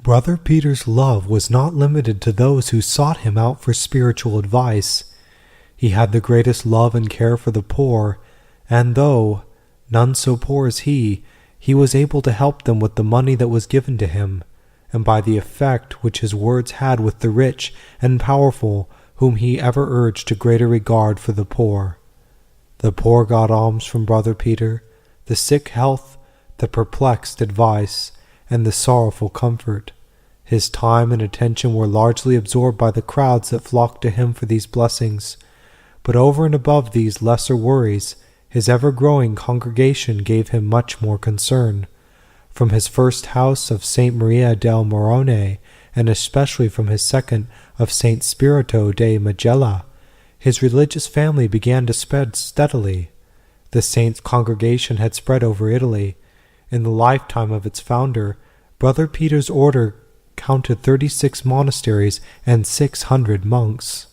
Brother Peter's love was not limited to those who sought him out for spiritual advice. He had the greatest love and care for the poor, and though none so poor as he was able to help them with the money that was given to him, and by the effect which his words had with the rich and powerful, whom he ever urged to greater regard for the poor. The poor got alms from Brother Peter, the sick health, the perplexed advice, and the sorrowful comfort. His time and attention were largely absorbed by the crowds that flocked to him for these blessings, but over and above these lesser worries, his ever-growing congregation gave him much more concern. From his first house of St. Maria del Morone, and especially from his second of St. Spirito de Magella, his religious family began to spread steadily. The saint's congregation had spread over Italy. In the lifetime of its founder, Brother Peter's order counted 36 monasteries and 600 monks.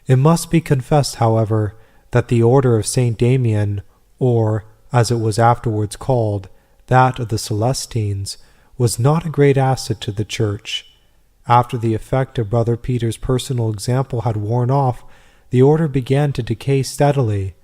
It must be confessed, however, that the order of St. Damian, or, as it was afterwards called, that of the Celestines, was not a great asset to the Church. After the effect of Brother Peter's personal example had worn off, the order began to decay steadily.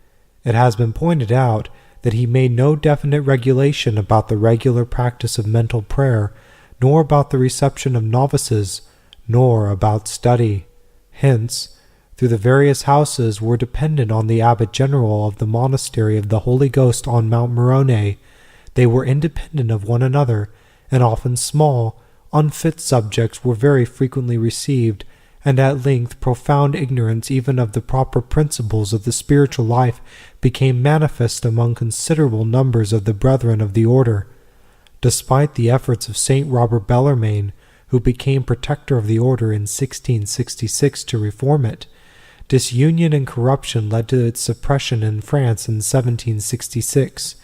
It has been pointed out that he made no definite regulation about the regular practice of mental prayer, nor about the reception of novices, nor about study. Hence, through the various houses were dependent on the Abbot General of the Monastery of the Holy Ghost on Mount Morone. They were independent of one another, and often small, unfit subjects were very frequently received, and at length profound ignorance even of the proper principles of the spiritual life became manifest among considerable numbers of the brethren of the order. Despite the efforts of St. Robert Bellarmine, who became protector of the order in 1666 to reform it, disunion and corruption led to its suppression in France in 1766,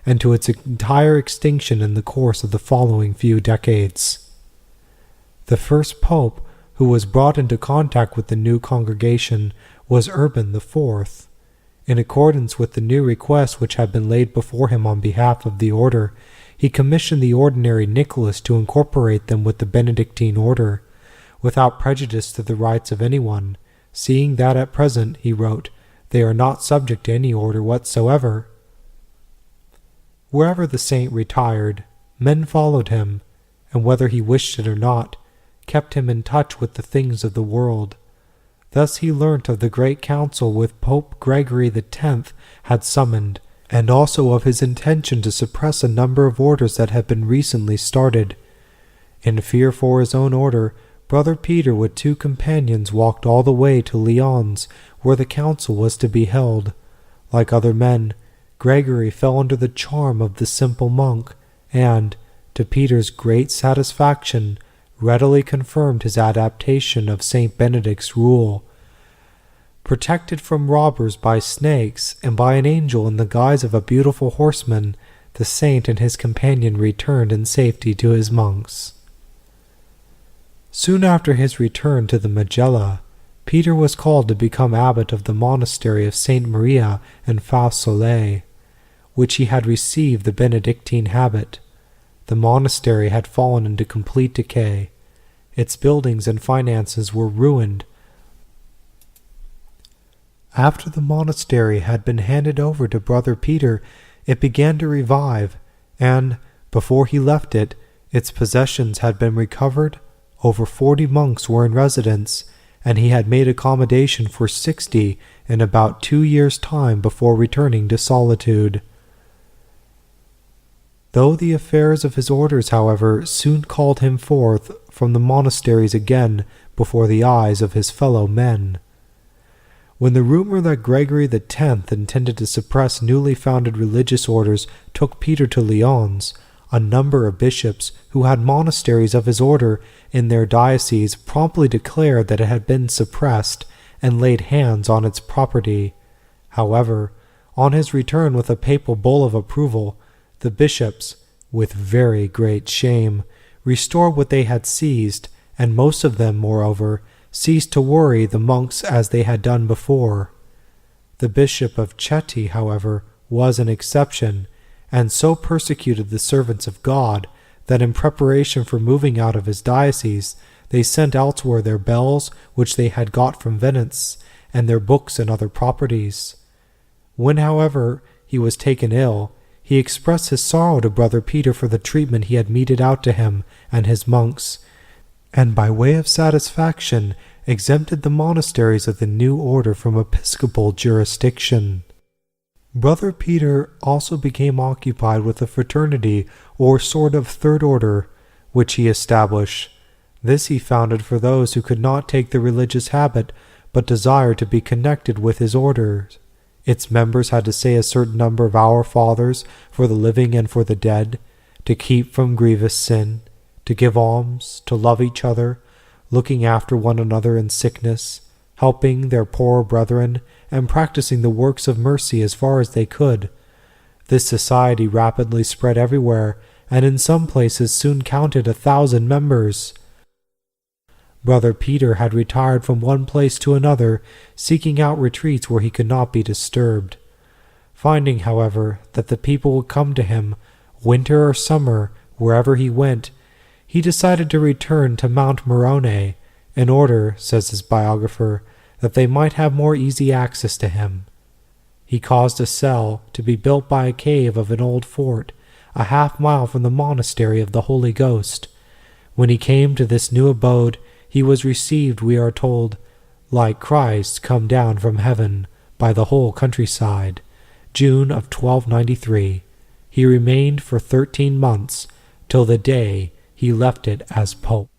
and to its entire extinction in the course of the following few decades. The first pope who was brought into contact with the new congregation was Urban IV. In accordance with the new request which had been laid before him on behalf of the order, he commissioned the ordinary Nicholas to incorporate them with the Benedictine order, without prejudice to the rights of anyone, seeing that at present, he wrote, they are not subject to any order whatsoever. Wherever the saint retired, men followed him, and whether he wished it or not, kept him in touch with the things of the world. Thus he learnt of the great council which Pope Gregory X had summoned, and also of his intention to suppress a number of orders that had been recently started. In fear for his own order, Brother Peter with 2 companions walked all the way to Lyons, where the council was to be held. Like other men, Gregory fell under the charm of the simple monk, and, to Peter's great satisfaction, readily confirmed his adaptation of St. Benedict's rule. Protected from robbers by snakes and by an angel in the guise of a beautiful horseman, the saint and his companion returned in safety to his monks. Soon after his return to the Magella, Peter was called to become abbot of the monastery of St. Maria in Fausolet, which he had received the Benedictine habit. The monastery had fallen into complete decay. Its buildings and finances were ruined. After the monastery had been handed over to Brother Peter, it began to revive, and, before he left it, its possessions had been recovered, over 40 monks were in residence, and he had made accommodation for 60 in about 2 years' time before returning to solitude. Though the affairs of his orders, however, soon called him forth from the monasteries again before the eyes of his fellow men. When the rumor that Gregory X intended to suppress newly founded religious orders took Peter to Lyons, a number of bishops who had monasteries of his order in their dioceses promptly declared that it had been suppressed and laid hands on its property. However, on his return with a papal bull of approval, the bishops, with very great shame, restored what they had seized, and most of them, moreover, ceased to worry the monks as they had done before. The Bishop of Chieti, however, was an exception, and so persecuted the servants of God that in preparation for moving out of his diocese, they sent elsewhere their bells which they had got from Venice, and their books and other properties. When, however, he was taken ill, he expressed his sorrow to Brother Peter for the treatment he had meted out to him and his monks, and by way of satisfaction exempted the monasteries of the new order from episcopal jurisdiction. Brother Peter also became occupied with a fraternity or sort of third order, which he established. This he founded for those who could not take the religious habit, but desired to be connected with his order. Its members had to say a certain number of Our Fathers for the living and for the dead, to keep from grievous sin, to give alms, to love each other, looking after one another in sickness, helping their poorer brethren, and practicing the works of mercy as far as they could. This society rapidly spread everywhere, and in some places soon counted 1,000 members. Brother Peter had retired from one place to another, seeking out retreats where he could not be disturbed. Finding, however, that the people would come to him, winter or summer, wherever he went, he decided to return to Mount Morone, in order, says his biographer, that they might have more easy access to him. He caused a cell to be built by a cave of an old fort, a half-mile from the monastery of the Holy Ghost. When he came to this new abode, he was received, we are told, like Christ come down from heaven, by the whole countryside. June of 1293. He remained for 13 months, till the day he left it as Pope.